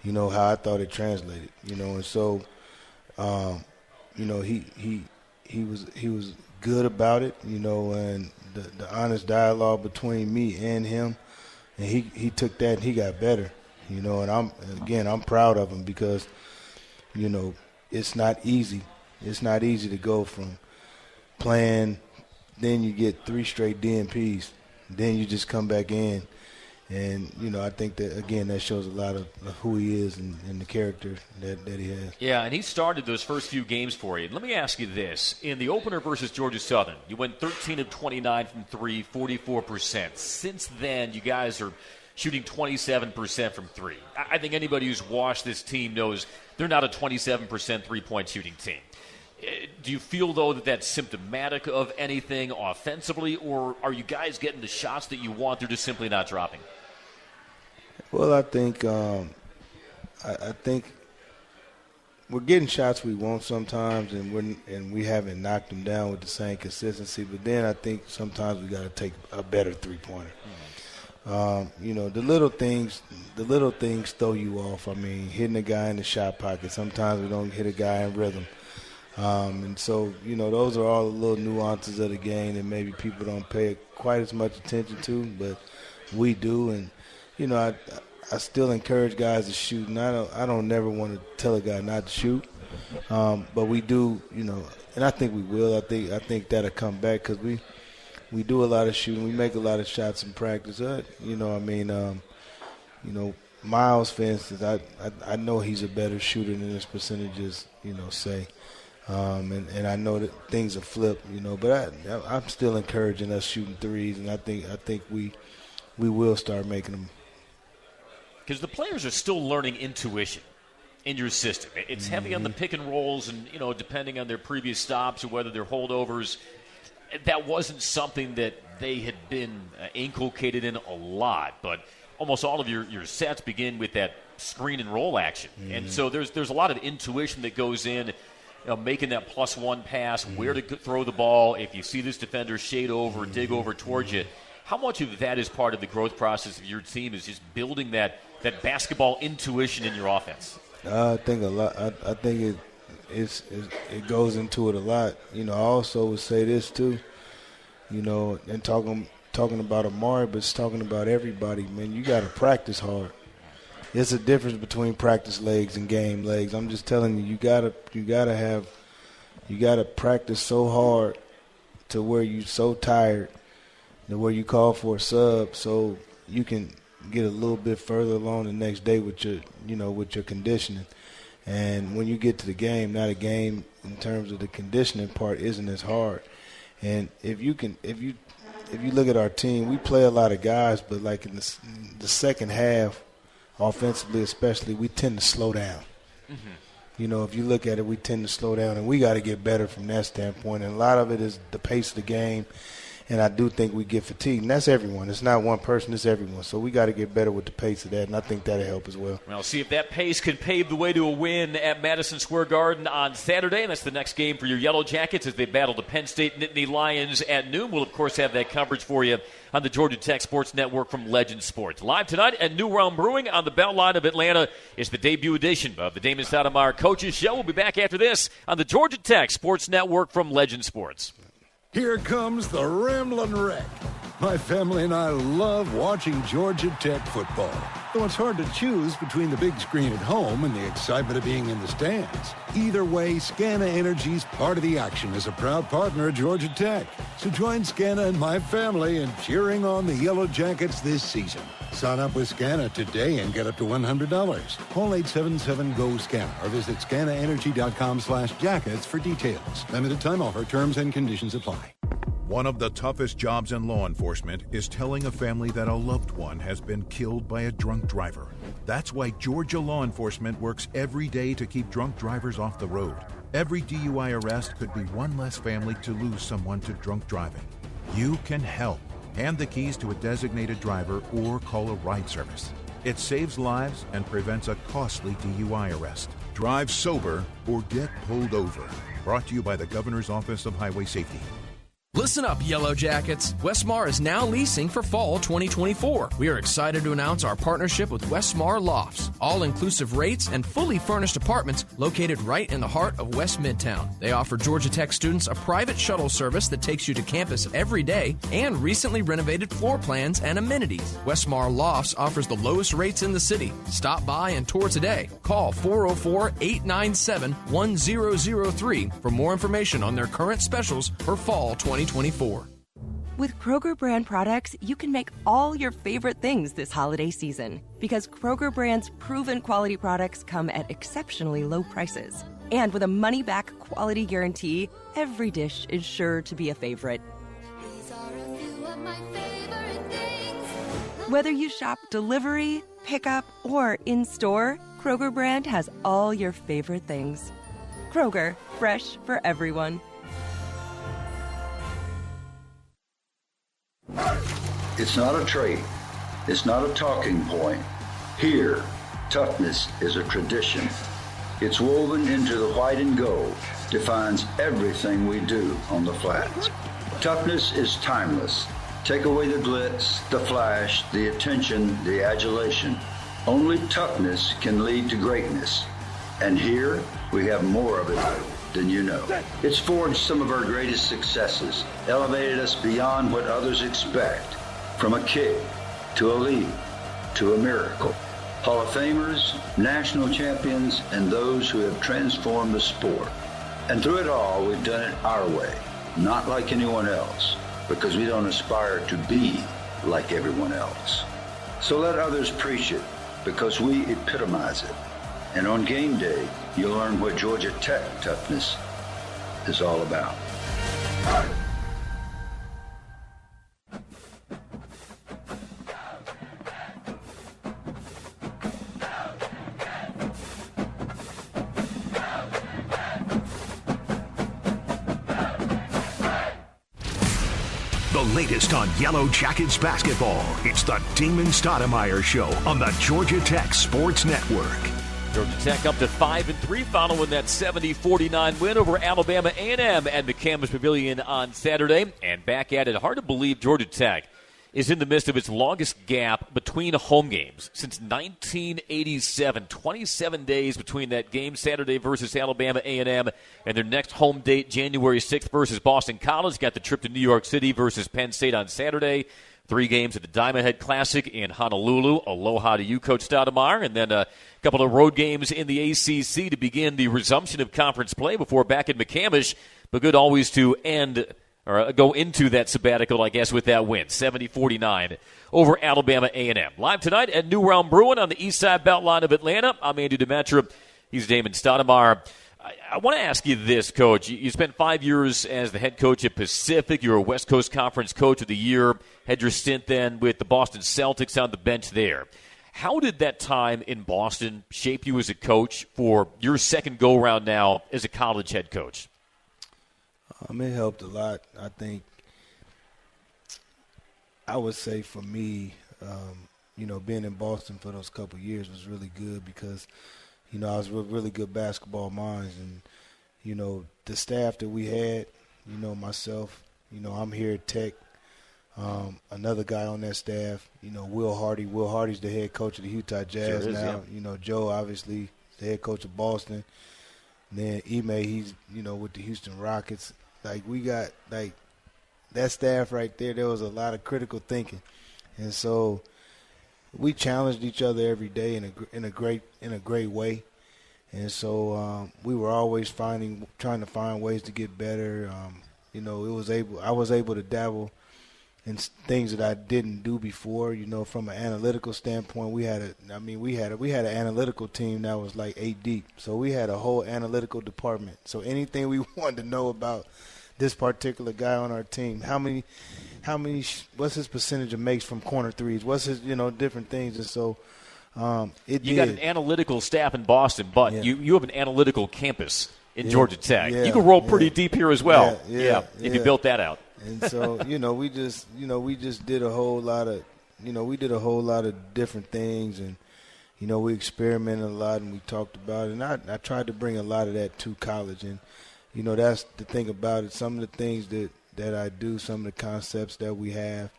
how I thought it translated, And so, he was good about it, and the honest dialogue between me and him, and he took that and he got better, and I'm proud of him because, it's not easy. It's not easy to go from playing, then you get 3 straight DNPs, then you just come back in. And, I think that, again, that shows a lot of who he is and the character that he has. Yeah, and he started those first few games for you. Let me ask you this. In the opener versus Georgia Southern, you went 13 of 29 from 3, 44%. Since then, you guys are shooting 27% from 3. I think anybody who's watched this team knows they're not a 27% three-point shooting team. Do you feel, though, that that's symptomatic of anything offensively, or are you guys getting the shots that you want, they're just simply not dropping? Well, I think we're getting shots we want sometimes, and we haven't knocked them down with the same consistency. But then I think sometimes we got to take a better three-pointer. The little things throw you off. I mean, hitting a guy in the shot pocket. Sometimes we don't hit a guy in rhythm. And so, those are all the little nuances of the game that maybe people don't pay quite as much attention to, but we do. And, I still encourage guys to shoot, and I don't never want to tell a guy not to shoot. But we do, and I think we will. I think that'll come back because we do a lot of shooting. We make a lot of shots in practice. Miles, for instance, I know he's a better shooter than his percentages, say. And I know that things are flipped, but I'm still encouraging us shooting threes, and I think we will start making them. Because the players are still learning intuition in your system. It's heavy on the pick and rolls, and depending on their previous stops or whether they're holdovers, that wasn't something that they had been inculcated in a lot. But almost all of your sets begin with that screen and roll action, and so there's a lot of intuition that goes in. Making that +1 pass, where to throw the ball, if you see this defender shade over, dig over towards you. How much of that is part of the growth process of your team is just building that basketball intuition in your offense? I think a lot. I think it goes into it a lot. I also would say this too, and talking about Amari, but it's talking about everybody, man. You got to practice hard. It's a difference between practice legs and game legs. I'm just telling you, you gotta practice so hard to where you're so tired, to where you call for a sub, so you can get a little bit further along the next day with your conditioning. And when you get to the game, now the game in terms of the conditioning part isn't as hard. And if you look at our team, we play a lot of guys, but like in the second half, offensively especially, we tend to slow down. If you look at it, we tend to slow down, and we got to get better from that standpoint. And a lot of it is the pace of the game And I do think we get fatigued. And that's everyone. It's not one person. It's everyone. So we got to get better with the pace of that, and I think that'll help as well. Well, see if that pace can pave the way to a win at Madison Square Garden on Saturday. And that's the next game for your Yellow Jackets as they battle the Penn State Nittany Lions at noon. We'll, of course, have that coverage for you on the Georgia Tech Sports Network from Legend Sports. Live tonight at New Realm Brewing on the Beltline of Atlanta is the debut edition of the Damon Stoudamire Coaches Show. We'll be back after this on the Georgia Tech Sports Network from Legend Sports. Here comes the Ramblin' Wreck. My family and I love watching Georgia Tech football. Though it's hard to choose between the big screen at home and the excitement of being in the stands. Either way, Scana Energy's part of the action as a proud partner of Georgia Tech. So join Scana and my family in cheering on the Yellow Jackets this season. Sign up with Scana today and get up to $100. Call 877-GO-SCANA or visit scanaenergy.com/jackets for details. Limited time offer. Terms and conditions apply. One of the toughest jobs in law enforcement is telling a family that a loved one has been killed by a drunk driver. That's why Georgia law enforcement works every day to keep drunk drivers off the road. Every DUI arrest could be one less family to lose someone to drunk driving. You can help. Hand the keys to a designated driver or call a ride service. It saves lives and prevents a costly DUI arrest. Drive sober or get pulled over. Brought to you by the Governor's Office of Highway Safety. Listen up, Yellow Jackets. Westmar is now leasing for fall 2024. We are excited to announce our partnership with Westmar Lofts. All-inclusive rates and fully furnished apartments located right in the heart of West Midtown. They offer Georgia Tech students a private shuttle service that takes you to campus every day and recently renovated floor plans and amenities. Westmar Lofts offers the lowest rates in the city. Stop by and tour today. Call 404-897-1003 for more information on their current specials for fall 2024. With Kroger brand products, you can make all your favorite things this holiday season. Because Kroger brand's proven quality products come at exceptionally low prices. And with a money-back quality guarantee, every dish is sure to be a favorite. These are a few of my favorite things. Whether you shop delivery, pickup, or in-store, Kroger brand has all your favorite things. Kroger, fresh for everyone. It's not a trait. It's not a talking point. Here, toughness is a tradition. It's woven into the white and gold, defines everything we do on the flats. Toughness is timeless. Take away the glitz, the flash, the attention, the adulation. Only toughness can lead to greatness. And here, we have more of it than you know. It's forged some of our greatest successes, elevated us beyond what others expect. From a kick, to a leap, to a miracle. Hall of Famers, national champions, and those who have transformed the sport. And through it all, we've done it our way, not like anyone else, because we don't aspire to be like everyone else. So let others preach it, because we epitomize it. And on game day, you'll learn what Georgia Tech toughness is all about. The latest on Yellow Jackets basketball. It's the Damon Stoudamire Show on the Georgia Tech Sports Network. Georgia Tech up to 5-3 following that 70-49 win over Alabama A&M at McCamus Pavilion on Saturday. And back at it, hard to believe Georgia Tech is in the midst of its longest gap between home games since 1987. 27 days between that game Saturday versus Alabama A&M and their next home date January 6th versus Boston College. Got the trip to New York City versus Penn State on Saturday. 3 games at the Diamond Head Classic in Honolulu. Aloha to you, Coach Stoudamire. And then a couple of road games in the ACC to begin the resumption of conference play before back in McCamish. But good always to end or go into that sabbatical, I guess, with that win, 70-49 over Alabama A&M. Live tonight at New Realm Brewing on the east side Beltline of Atlanta. I'm Andy Demetra. He's Damon Stoudamire. I want to ask you this, Coach. You spent 5 years as the head coach at Pacific. You were a West Coast Conference Coach of the Year. Had your stint then with the Boston Celtics on the bench there. How did that time in Boston shape you as a coach for your second go-around now as a college head coach? It helped a lot. I think I would say for me, being in Boston for those couple of years was really good because, I was with really good basketball minds. And, the staff that we had, myself, I'm here at Tech. Another guy on that staff, Will Hardy. Will Hardy's the head coach of the Utah Jazz now. Yeah. Joe, obviously, the head coach of Boston. And then Ime, he's, with the Houston Rockets. Like, we got, like, that staff right there, there was a lot of critical thinking. And so we challenged each other every day in a great way. And so we were always trying to find ways to get better. I was able to dabble in things that I didn't do before. From an analytical standpoint, we had an analytical team that was like 8 deep. So we had a whole analytical department. So anything we wanted to know about this particular guy on our team, what's his percentage of makes from corner threes? What's his, different things. And so you got an analytical staff in Boston, but you have an analytical campus in Georgia Tech. You can roll pretty deep here as well. If you built that out. And so, we just did a whole lot of, different things, and, we experimented a lot and we talked about it. And I tried to bring a lot of that to college. And, that's the thing about it. Some of the things that I do, some of the concepts that we have,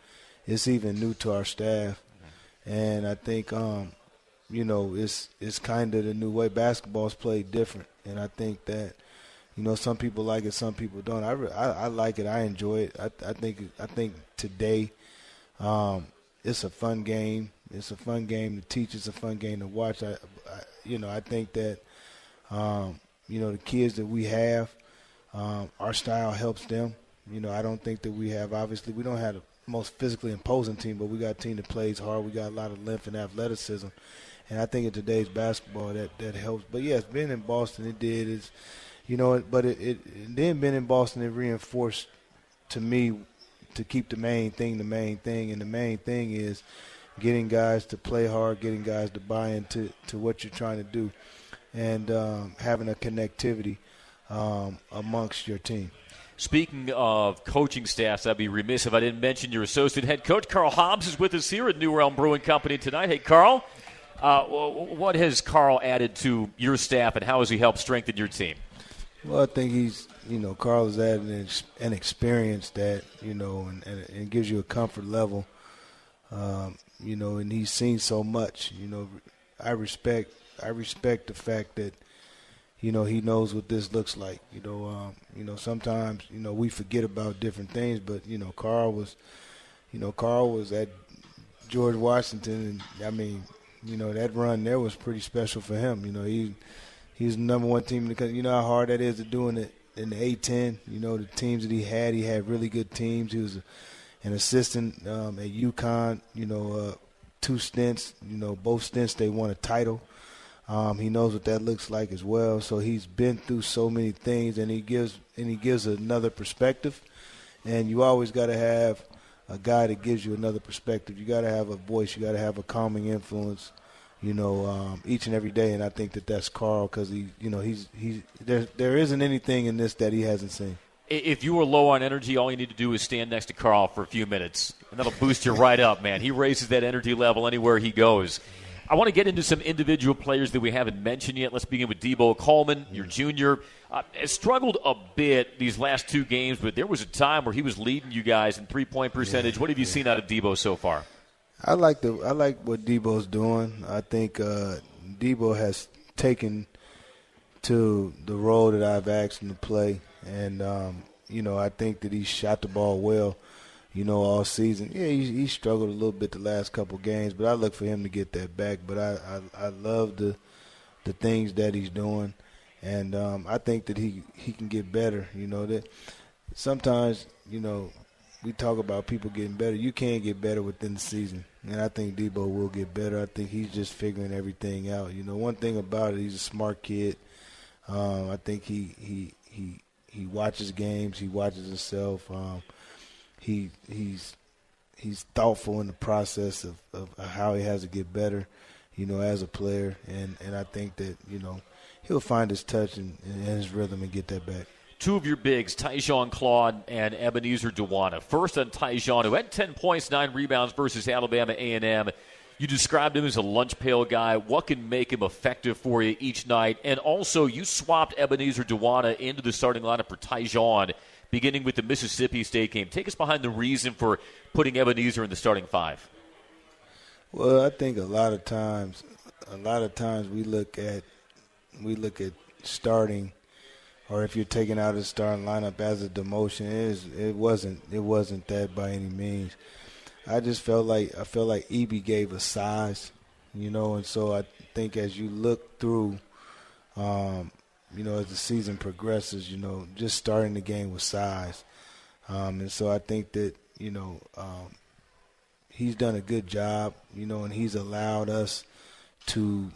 it's even new to our staff. And I think, it's kind of the new way basketball's played different. And I think that, some people like it, some people don't. I like it. I enjoy it. I think today, it's a fun game. It's a fun game to teach. It's a fun game to watch. I think that, the kids that we have, our style helps them. I don't think that we don't have the most physically imposing team, but we got a team that plays hard. We got a lot of length and athleticism. And I think in today's basketball that helps. But, yes, being in Boston, it did. But then being in Boston, it reinforced to me to keep the main thing the main thing. And the main thing is getting guys to play hard, getting guys to buy into what you're trying to do, and having a connectivity amongst your team. Speaking of coaching staffs, I'd be remiss if I didn't mention your associate head coach, Carl Hobbs, is with us here at New Realm Brewing Company tonight. Hey, Carl, what has Carl added to your staff, and how has he helped strengthen your team? Well, I think Carl has added an experience that, and gives you a comfort level, and he's seen so much. I respect the fact that, he knows what this looks like. Sometimes, we forget about different things, but, Carl was at George Washington, and, that run there was pretty special for him. He's the number one team in the country. You know how hard that is to do in the A-10. The teams that he had really good teams. He was an assistant at UConn, 2 stints. Both stints they won a title. He knows what that looks like as well. So he's been through so many things, and he gives another perspective. And you always got to have a guy that gives you another perspective. You got to have a voice. You got to have a calming influence, each and every day. And I think that's Carl, because there isn't anything in this that he hasn't seen. If you were low on energy, all you need to do is stand next to Carl for a few minutes, and that'll boost you right up, man. He raises that energy level anywhere he goes. I want to get into some individual players that we haven't mentioned yet. Let's begin with Debo Coleman, your junior. Has struggled a bit these last 2 games, but there was a time where he was leading you guys in three-point percentage. What have you seen out of Debo so far? I like what Debo's doing. I think Debo has taken to the role that I've asked him to play, and I think that he shot the ball well. All season. Yeah, he struggled a little bit the last couple games, but I look for him to get that back. But I love the things that he's doing, and I think that he can get better. That sometimes, we talk about people getting better. You can't get better within the season, and I think Debo will get better. I think he's just figuring everything out. One thing about it, he's a smart kid. I think he watches games. He watches himself. He's thoughtful in the process of how he has to get better, as a player. And I think that, he'll find his touch and his rhythm and get that back. two of your bigs, Tyjon Claude and Ebenezer Dewana. First on Tyjon, who had 10 points, 9 rebounds versus Alabama A&M. You described him as a lunch pail guy. What can make him effective for you each night? And also, you swapped Ebenezer Dewana into the starting lineup for Tyjon, beginning with the Mississippi State game. Take us behind the reason for putting Ebenezer in the starting five. Well, I think a lot of times we look at starting, or if you're taking out a starting lineup as a demotion. It wasn't that by any means. I felt like EB gave us size, and so I think as you look through, as the season progresses, just starting the game with size, and so I think that he's done a good job, and he's allowed us to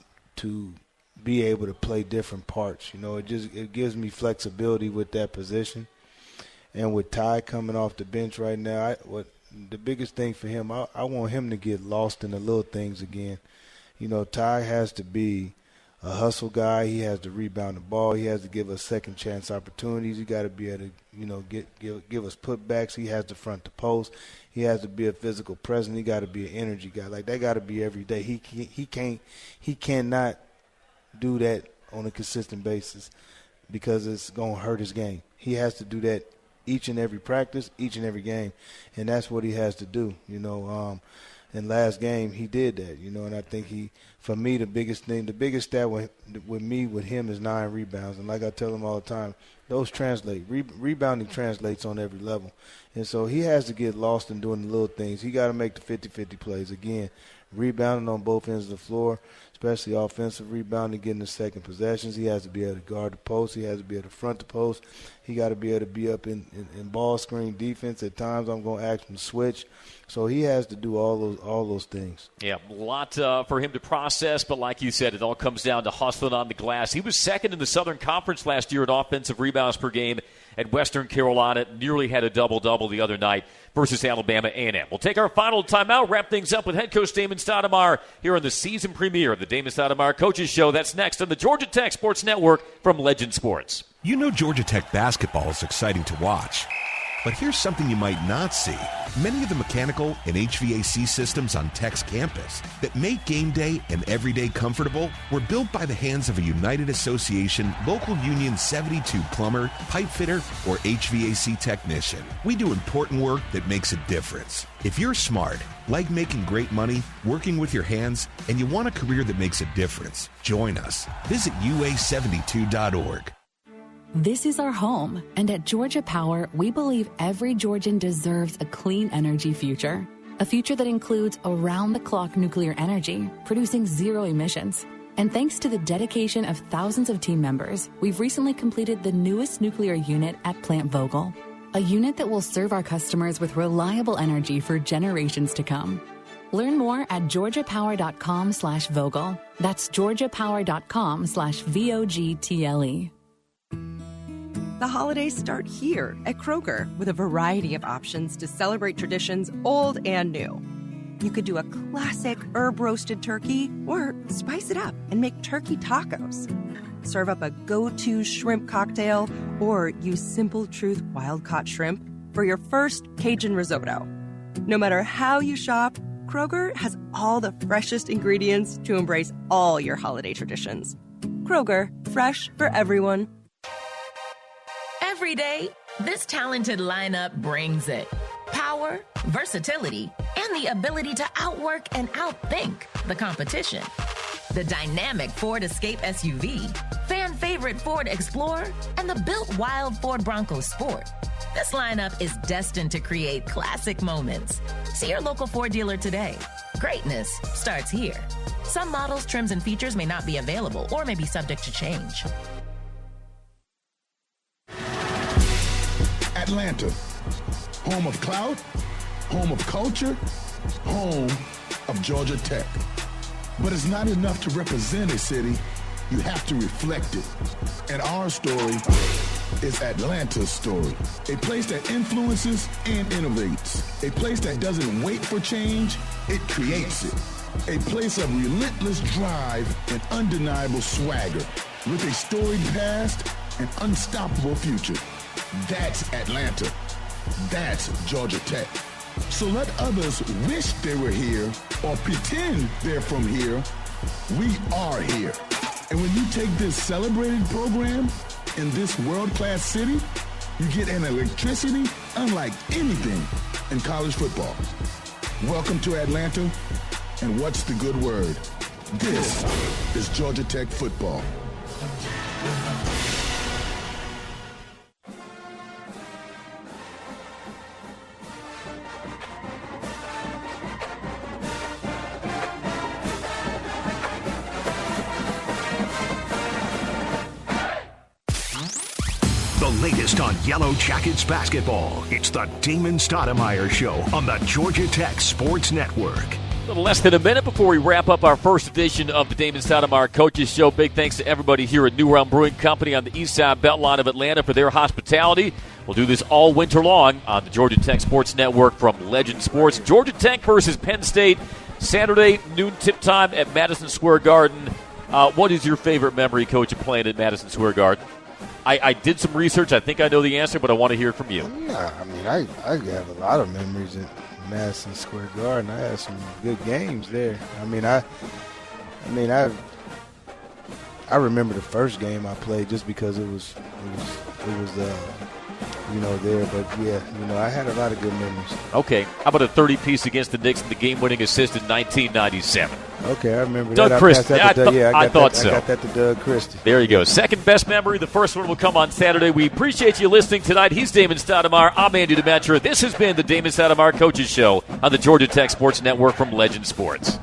be able to play different parts. It gives me flexibility with that position. And with Ty coming off the bench right now, the biggest thing for him, I want him to get lost in the little things again. Ty has to be a hustle guy. He has to rebound the ball. He has to give us second chance opportunities. He got to be able to, give us putbacks. He has to front the post. He has to be a physical presence. He got to be an energy guy. Like, that got to be every day. He cannot do that on a consistent basis because it's going to hurt his game. He has to do that each and every practice, each and every game, and that's what he has to do. In last game he did that, and I think for me, the biggest stat with him is 9 rebounds, and like I tell him all the time, those translate. Rebounding translates on every level, and so he has to get lost in doing the little things. He got to make the 50-50 plays again, rebounding on both ends of the floor, especially offensive rebounding, getting the second possessions. He has to be able to guard the post. He has to be able to front the post. He got to be able to be up in ball screen defense. At times I'm going to ask him to switch. So he has to do all those things. Yeah, a lot for him to process, but like you said, it all comes down to hustling on the glass. He was second in the Southern Conference last year in offensive rebounds per game at Western Carolina. Nearly had a double-double the other night versus Alabama A&M. We'll take our final timeout, wrap things up with head coach Damon Stoudamire here on the season premiere of the Damon Stoudamire Coaches Show. That's next on the Georgia Tech Sports Network from Legend Sports. You know Georgia Tech basketball is exciting to watch. But here's something you might not see. Many of the mechanical and HVAC systems on Tech's campus that make game day and everyday comfortable were built by the hands of a United Association Local Union 72 plumber, pipe fitter, or HVAC technician. We do important work that makes a difference. If you're smart, like making great money, working with your hands, and you want a career that makes a difference, join us. Visit UA72.org. This is our home, and at Georgia Power, we believe every Georgian deserves a clean energy future. A future that includes around-the-clock nuclear energy, producing zero emissions. And thanks to the dedication of thousands of team members, we've recently completed the newest nuclear unit at Plant Vogtle. A unit that will serve our customers with reliable energy for generations to come. Learn more at georgiapower.com/Vogtle. That's georgiapower.com/VOGTLE. The holidays start here at Kroger with a variety of options to celebrate traditions old and new. You could do a classic herb-roasted turkey or spice it up and make turkey tacos. Serve up a go-to shrimp cocktail or use Simple Truth wild-caught shrimp for your first Cajun risotto. No matter how you shop, Kroger has all the freshest ingredients to embrace all your holiday traditions. Kroger, fresh for everyone. Every day, this talented lineup brings it. Power, versatility, and the ability to outwork and outthink the competition. The dynamic Ford Escape SUV, fan favorite Ford Explorer, and the built wild Ford Bronco Sport. This lineup is destined to create classic moments. See your local Ford dealer today. Greatness starts here. Some models, trims, and features may not be available or may be subject to change. Atlanta, home of clout, home of culture, home of Georgia Tech. But it's not enough to represent a city, you have to reflect it. And our story is Atlanta's story. A place that influences and innovates. A place that doesn't wait for change, it creates it. A place of relentless drive and undeniable swagger. With a storied past an unstoppable future. That's Atlanta. That's Georgia Tech. So let others wish they were here or pretend they're from here. We are here. And when you take this celebrated program in this world-class city, you get an electricity unlike anything in college football. Welcome to Atlanta, and what's the good word? This is Georgia Tech football. Latest on Yellow Jackets basketball. It's the Damon Stoudamire Show on the Georgia Tech Sports Network. A little less than a minute before we wrap up our first edition of the Damon Stoudamire Coaches Show. Big thanks to everybody here at New Realm Brewing Company on the east side Beltline of Atlanta for their hospitality. We'll do this all winter long on the Georgia Tech Sports Network from Legend Sports. Georgia Tech versus Penn State, Saturday, noon tip time at Madison Square Garden. What is your favorite memory, Coach, of playing at Madison Square Garden? I did some research. I think I know the answer, but I want to hear from you. Nah, I mean, I have a lot of memories at Madison Square Garden. I had some good games there. I remember the first game I played just because it was there. But yeah, I had a lot of good memories. Okay, how about a 30-piece against the Knicks in the game-winning assist in 1997? Okay, I remember Doug that. Christie. I thought so. I got that to Doug Christie. There you go. Second best memory. The first one will come on Saturday. We appreciate you listening tonight. He's Damon Stoudamire. I'm Andy Demetra. This has been the Damon Stoudamire Coaches Show on the Georgia Tech Sports Network from Legend Sports.